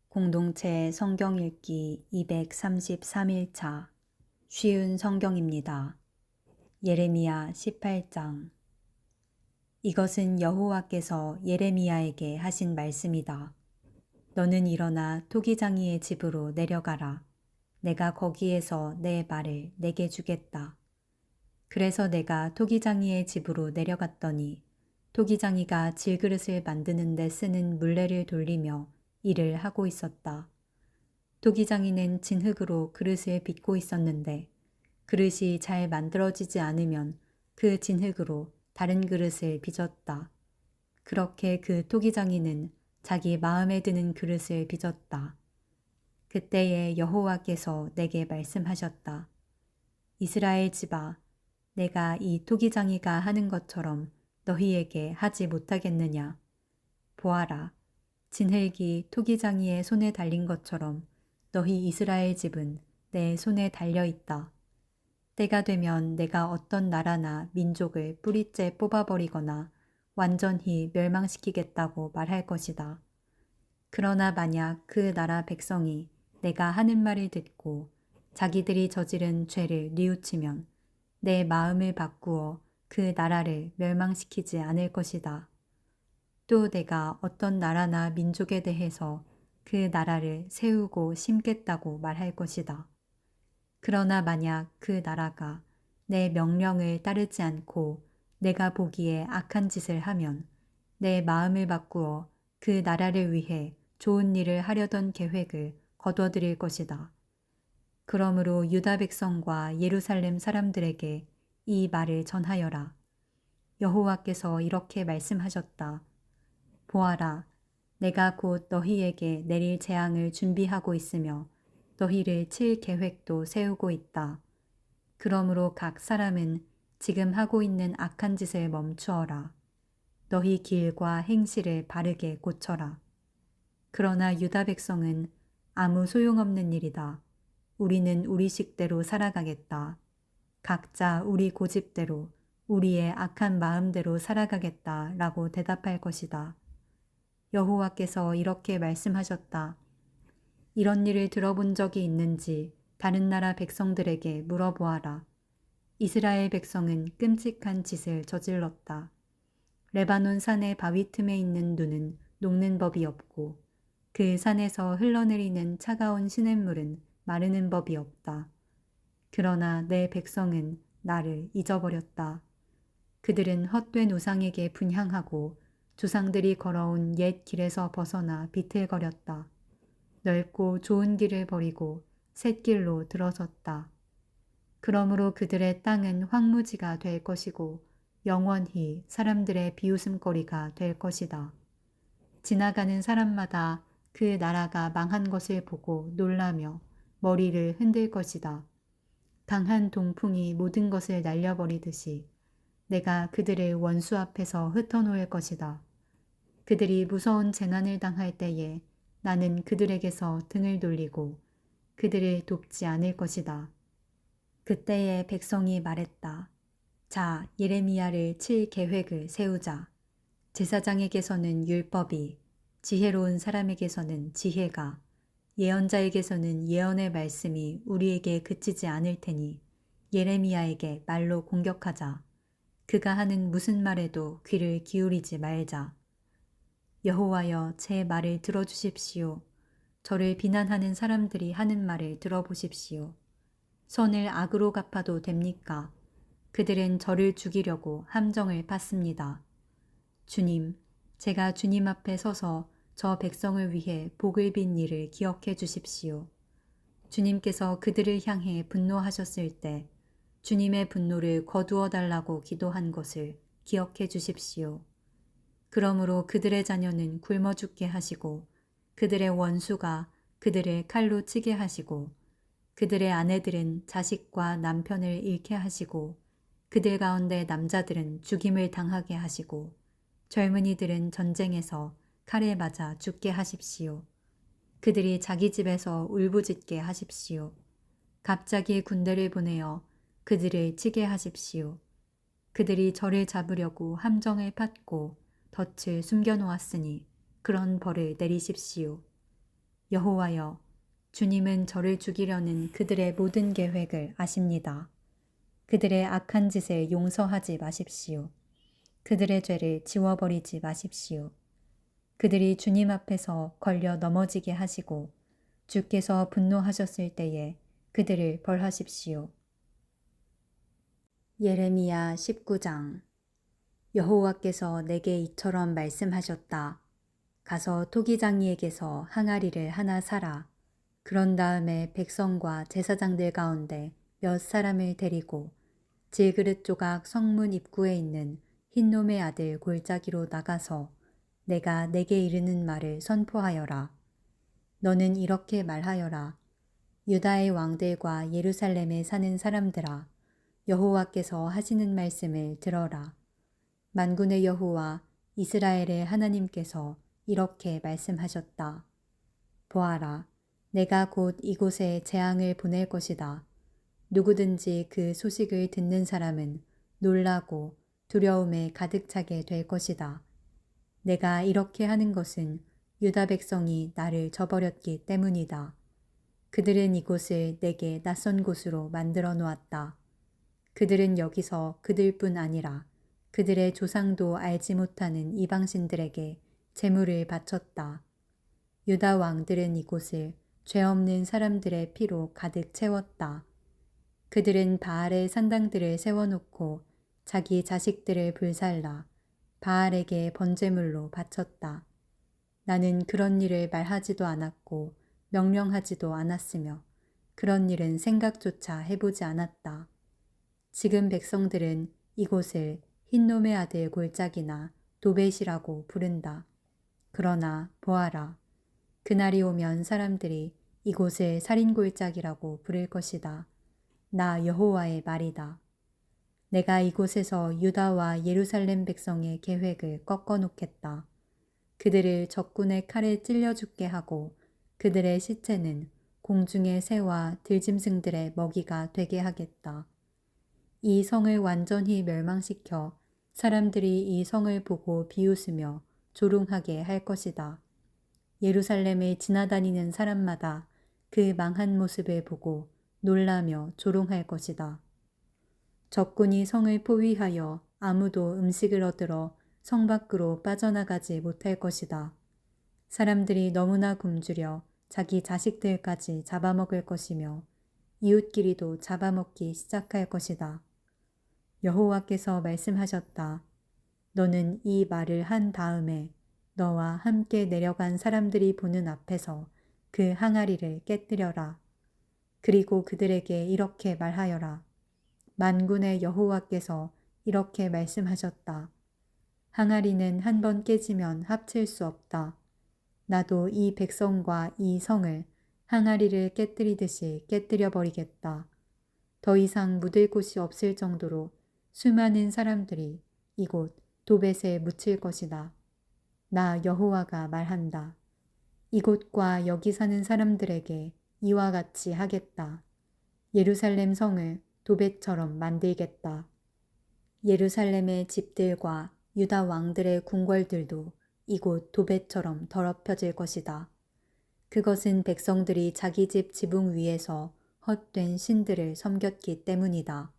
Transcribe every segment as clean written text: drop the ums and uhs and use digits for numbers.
공동체 성경 읽기 233일차 쉬운 성경입니다. 예레미야 18장. 이것은 여호와께서 예레미야에게 하신 말씀이다. 너는 일어나 토기장이의 집으로 내려가라. 내가 거기에서 내 말을 내게 주겠다. 그래서 내가 토기장이의 집으로 내려갔더니 토기장이가 질그릇을 만드는 데 쓰는 물레를 돌리며 일을 하고 있었다. 토기장이는 진흙으로 그릇을 빚고 있었는데 그릇이 잘 만들어지지 않으면 그 진흙으로 다른 그릇을 빚었다. 그렇게 그 토기장이는 자기 마음에 드는 그릇을 빚었다. 그때에 여호와께서 내게 말씀하셨다. 이스라엘 집아, 내가 이 토기장이가 하는 것처럼 너희에게 하지 못하겠느냐? 보아라, 진흙이 토기장이의 손에 달린 것처럼 너희 이스라엘 집은 내 손에 달려 있다. 때가 되면 내가 어떤 나라나 민족을 뿌리째 뽑아버리거나 완전히 멸망시키겠다고 말할 것이다. 그러나 만약 그 나라 백성이 내가 하는 말을 듣고 자기들이 저지른 죄를 뉘우치면 내 마음을 바꾸어 그 나라를 멸망시키지 않을 것이다. 또 내가 어떤 나라나 민족에 대해서 그 나라를 세우고 심겠다고 말할 것이다. 그러나 만약 그 나라가 내 명령을 따르지 않고 내가 보기에 악한 짓을 하면 내 마음을 바꾸어 그 나라를 위해 좋은 일을 하려던 계획을 거둬들일 것이다. 그러므로 유다 백성과 예루살렘 사람들에게 이 말을 전하여라. 여호와께서 이렇게 말씀하셨다. 보아라, 내가 곧 너희에게 내릴 재앙을 준비하고 있으며 너희를 칠 계획도 세우고 있다. 그러므로 각 사람은 지금 하고 있는 악한 짓을 멈추어라. 너희 길과 행실을 바르게 고쳐라. 그러나 유다 백성은 아무 소용없는 일이다. 우리는 우리 식대로 살아가겠다. 각자 우리 고집대로 우리의 악한 마음대로 살아가겠다 라고 대답할 것이다. 여호와께서 이렇게 말씀하셨다. 이런 일을 들어본 적이 있는지 다른 나라 백성들에게 물어보아라. 이스라엘 백성은 끔찍한 짓을 저질렀다. 레바논 산의 바위 틈에 있는 눈은 녹는 법이 없고 그 산에서 흘러내리는 차가운 시냇물은 마르는 법이 없다. 그러나 내 백성은 나를 잊어버렸다. 그들은 헛된 우상에게 분향하고 조상들이 걸어온 옛 길에서 벗어나 비틀거렸다. 넓고 좋은 길을 버리고 샛길로 들어섰다. 그러므로 그들의 땅은 황무지가 될 것이고 영원히 사람들의 비웃음거리가 될 것이다. 지나가는 사람마다 그 나라가 망한 것을 보고 놀라며 머리를 흔들 것이다. 강한 동풍이 모든 것을 날려버리듯이 내가 그들의 원수 앞에서 흩어놓을 것이다. 그들이 무서운 재난을 당할 때에 나는 그들에게서 등을 돌리고 그들을 돕지 않을 것이다. 그때에 백성이 말했다. 자, 예레미야를 칠 계획을 세우자. 제사장에게서는 율법이, 지혜로운 사람에게서는 지혜가, 예언자에게서는 예언의 말씀이 우리에게 그치지 않을 테니 예레미야에게 말로 공격하자. 그가 하는 무슨 말에도 귀를 기울이지 말자. 여호와여, 제 말을 들어주십시오. 저를 비난하는 사람들이 하는 말을 들어보십시오. 선을 악으로 갚아도 됩니까? 그들은 저를 죽이려고 함정을 팠습니다. 주님, 제가 주님 앞에 서서 저 백성을 위해 복을 빈 일을 기억해 주십시오. 주님께서 그들을 향해 분노하셨을 때 주님의 분노를 거두어 달라고 기도한 것을 기억해 주십시오. 그러므로 그들의 자녀는 굶어 죽게 하시고 그들의 원수가 그들을 칼로 치게 하시고 그들의 아내들은 자식과 남편을 잃게 하시고 그들 가운데 남자들은 죽임을 당하게 하시고 젊은이들은 전쟁에서 칼에 맞아 죽게 하십시오. 그들이 자기 집에서 울부짖게 하십시오. 갑자기 군대를 보내어 그들을 치게 하십시오. 그들이 저를 잡으려고 함정을 팠고 덫을 숨겨놓았으니 그런 벌을 내리십시오. 여호와여, 주님은 저를 죽이려는 그들의 모든 계획을 아십니다. 그들의 악한 짓을 용서하지 마십시오. 그들의 죄를 지워버리지 마십시오. 그들이 주님 앞에서 걸려 넘어지게 하시고 주께서 분노하셨을 때에 그들을 벌하십시오. 예레미야 19장. 여호와께서 내게 이처럼 말씀하셨다. 가서 토기장이에게서 항아리를 하나 사라. 그런 다음에 백성과 제사장들 가운데 몇 사람을 데리고 질그릇 조각 성문 입구에 있는 흰놈의 아들 골짜기로 나가서 내가 내게 이르는 말을 선포하여라. 너는 이렇게 말하여라. 유다의 왕들과 예루살렘에 사는 사람들아, 여호와께서 하시는 말씀을 들어라. 만군의 여호와 이스라엘의 하나님께서 이렇게 말씀하셨다. 보아라, 내가 곧 이곳에 재앙을 보낼 것이다. 누구든지 그 소식을 듣는 사람은 놀라고 두려움에 가득 차게 될 것이다. 내가 이렇게 하는 것은 유다 백성이 나를 저버렸기 때문이다. 그들은 이곳을 내게 낯선 곳으로 만들어 놓았다. 그들은 여기서 그들뿐 아니라 그들의 조상도 알지 못하는 이방신들에게 제물을 바쳤다. 유다 왕들은 이곳을 죄 없는 사람들의 피로 가득 채웠다. 그들은 바알의 산당들을 세워놓고 자기 자식들을 불살라 바알에게 번제물로 바쳤다. 나는 그런 일을 말하지도 않았고 명령하지도 않았으며 그런 일은 생각조차 해보지 않았다. 지금 백성들은 이곳을 흰놈의 아들 골짜기나 도벳이라고 부른다. 그러나 보아라. 그날이 오면 사람들이 이곳을 살인골짜기라고 부를 것이다. 나 여호와의 말이다. 내가 이곳에서 유다와 예루살렘 백성의 계획을 꺾어 놓겠다. 그들을 적군의 칼에 찔려 죽게 하고 그들의 시체는 공중의 새와 들짐승들의 먹이가 되게 하겠다. 이 성을 완전히 멸망시켜 사람들이 이 성을 보고 비웃으며 조롱하게 할 것이다. 예루살렘을 지나다니는 사람마다 그 망한 모습을 보고 놀라며 조롱할 것이다. 적군이 성을 포위하여 아무도 음식을 얻으러 성 밖으로 빠져나가지 못할 것이다. 사람들이 너무나 굶주려 자기 자식들까지 잡아먹을 것이며 이웃끼리도 잡아먹기 시작할 것이다. 여호와께서 말씀하셨다. 너는 이 말을 한 다음에 너와 함께 내려간 사람들이 보는 앞에서 그 항아리를 깨뜨려라. 그리고 그들에게 이렇게 말하여라. 만군의 여호와께서 이렇게 말씀하셨다. 항아리는 한 번 깨지면 합칠 수 없다. 나도 이 백성과 이 성을 항아리를 깨뜨리듯이 깨뜨려 버리겠다. 더 이상 묻을 곳이 없을 정도로 수많은 사람들이 이곳 도벳에 묻힐 것이다. 나 여호와가 말한다. 이곳과 여기 사는 사람들에게 이와 같이 하겠다. 예루살렘 성을 도벳처럼 만들겠다. 예루살렘의 집들과 유다 왕들의 궁궐들도 이곳 도벳처럼 더럽혀질 것이다. 그것은 백성들이 자기 집 지붕 위에서 헛된 신들을 섬겼기 때문이다.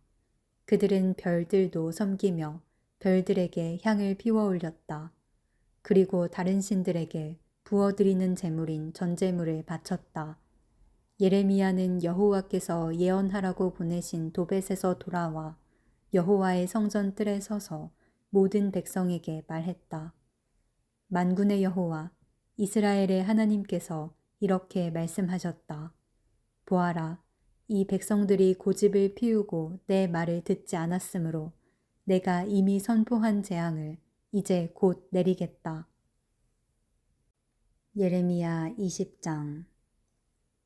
그들은 별들도 섬기며 별들에게 향을 피워 올렸다. 그리고 다른 신들에게 부어드리는 제물인 전제물을 바쳤다. 예레미야는 여호와께서 예언하라고 보내신 도벳에서 돌아와 여호와의 성전 뜰에 서서 모든 백성에게 말했다. 만군의 여호와 이스라엘의 하나님께서 이렇게 말씀하셨다. 보아라, 이 백성들이 고집을 피우고 내 말을 듣지 않았으므로 내가 이미 선포한 재앙을 이제 곧 내리겠다. 예레미야 20장.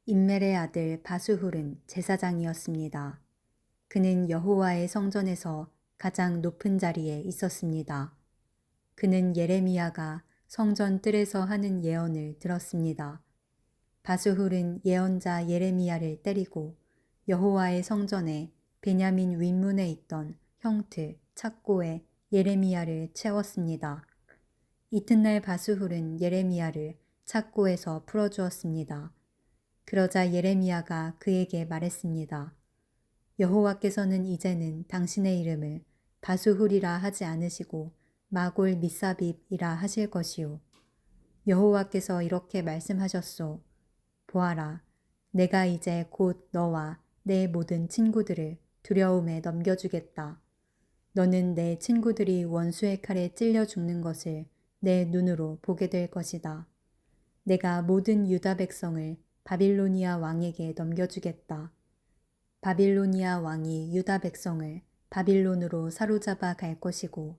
임멜의 아들 바수훌은 제사장이었습니다. 그는 여호와의 성전에서 가장 높은 자리에 있었습니다. 그는 예레미야가 성전 뜰에서 하는 예언을 들었습니다. 바수훌은 예언자 예레미야를 때리고 여호와의 성전에 베냐민 윗문에 있던 형틀 착고에 예레미야를 채웠습니다. 이튿날 바수훌은 예레미야를 착고에서 풀어주었습니다. 그러자 예레미야가 그에게 말했습니다. 여호와께서는 이제는 당신의 이름을 바수훌이라 하지 않으시고 마골 미사빕이라 하실 것이요. 여호와께서 이렇게 말씀하셨소. 보아라, 내가 이제 곧 너와 내 모든 친구들을 두려움에 넘겨주겠다. 너는 내 친구들이 원수의 칼에 찔려 죽는 것을 내 눈으로 보게 될 것이다. 내가 모든 유다 백성을 바빌로니아 왕에게 넘겨주겠다. 바빌로니아 왕이 유다 백성을 바빌론으로 사로잡아 갈 것이고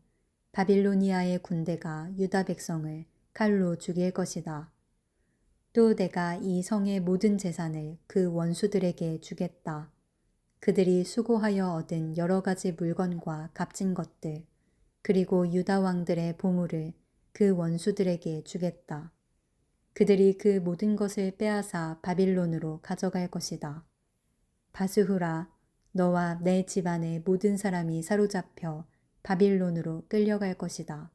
바빌로니아의 군대가 유다 백성을 칼로 죽일 것이다. 또 내가 이 성의 모든 재산을 그 원수들에게 주겠다. 그들이 수고하여 얻은 여러 가지 물건과 값진 것들, 그리고 유다 왕들의 보물을 그 원수들에게 주겠다. 그들이 그 모든 것을 빼앗아 바빌론으로 가져갈 것이다. 바스후라, 너와 내 집안의 모든 사람이 사로잡혀 바빌론으로 끌려갈 것이다.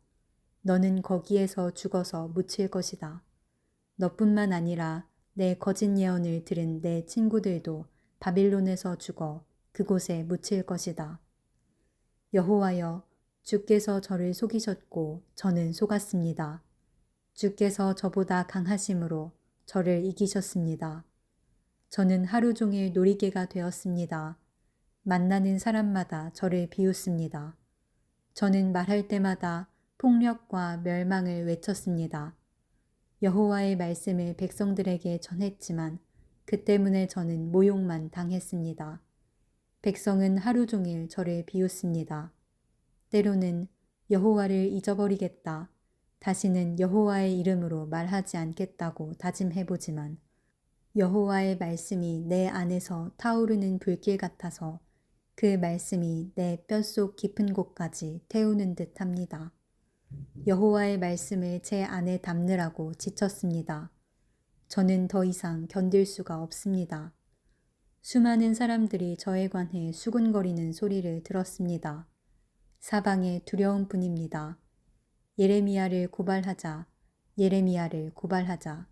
너는 거기에서 죽어서 묻힐 것이다. 너뿐만 아니라 내 거짓 예언을 들은 내 친구들도 바빌론에서 죽어 그곳에 묻힐 것이다. 여호와여, 주께서 저를 속이셨고 저는 속았습니다. 주께서 저보다 강하심으로 저를 이기셨습니다. 저는 하루 종일 놀이개가 되었습니다. 만나는 사람마다 저를 비웃습니다. 저는 말할 때마다 폭력과 멸망을 외쳤습니다. 여호와의 말씀을 백성들에게 전했지만 그 때문에 저는 모욕만 당했습니다. 백성은 하루 종일 저를 비웃습니다. 때로는 여호와를 잊어버리겠다. 다시는 여호와의 이름으로 말하지 않겠다고 다짐해보지만 여호와의 말씀이 내 안에서 타오르는 불길 같아서 그 말씀이 내 뼛속 깊은 곳까지 태우는 듯 합니다. 여호와의 말씀을 제 안에 담느라고 지쳤습니다. 저는 더 이상 견딜 수가 없습니다. 수많은 사람들이 저에 관해 수군거리는 소리를 들었습니다. 사방에 두려움뿐입니다. 예레미야를 고발하자, 예레미야를 고발하자.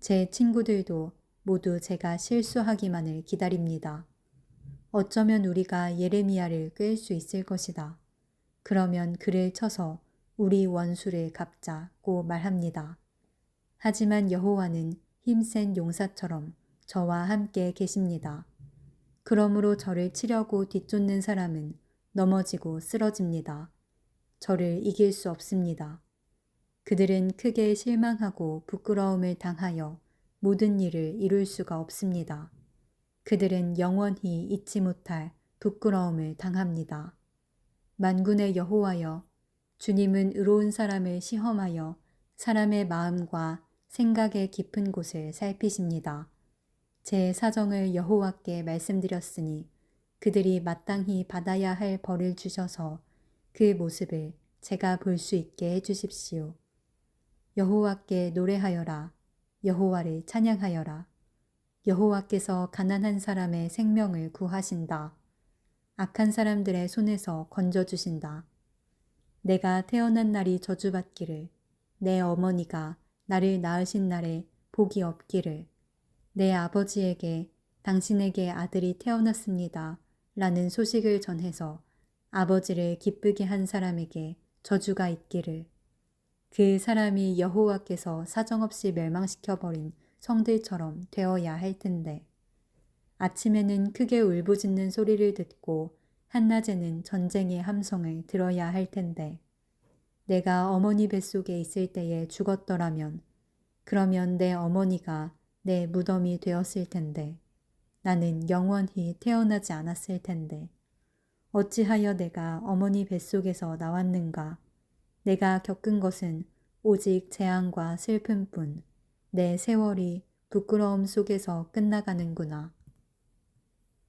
제 친구들도 모두 제가 실수하기만을 기다립니다. 어쩌면 우리가 예레미야를 꿰을 수 있을 것이다. 그러면 그를 쳐서 우리 원수를 갚자고 말합니다. 하지만 여호와는 힘센 용사처럼 저와 함께 계십니다. 그러므로 저를 치려고 뒤쫓는 사람은 넘어지고 쓰러집니다. 저를 이길 수 없습니다. 그들은 크게 실망하고 부끄러움을 당하여 모든 일을 이룰 수가 없습니다. 그들은 영원히 잊지 못할 부끄러움을 당합니다. 만군의 여호와여, 주님은 의로운 사람을 시험하여 사람의 마음과 생각의 깊은 곳을 살피십니다. 제 사정을 여호와께 말씀드렸으니 그들이 마땅히 받아야 할 벌을 주셔서 그 모습을 제가 볼 수 있게 해주십시오. 여호와께 노래하여라. 여호와를 찬양하여라. 여호와께서 가난한 사람의 생명을 구하신다. 악한 사람들의 손에서 건져주신다. 내가 태어난 날이 저주받기를, 내 어머니가 나를 낳으신 날에 복이 없기를, 내 아버지에게 당신에게 아들이 태어났습니다. 라는 소식을 전해서 아버지를 기쁘게 한 사람에게 저주가 있기를, 그 사람이 여호와께서 사정없이 멸망시켜버린 성들처럼 되어야 할 텐데, 아침에는 크게 울부짖는 소리를 듣고 한낮에는 전쟁의 함성을 들어야 할 텐데, 내가 어머니 뱃속에 있을 때에 죽었더라면 그러면 내 어머니가 내 무덤이 되었을 텐데, 나는 영원히 태어나지 않았을 텐데, 어찌하여 내가 어머니 뱃속에서 나왔는가? 내가 겪은 것은 오직 재앙과 슬픔뿐, 내 세월이 부끄러움 속에서 끝나가는구나.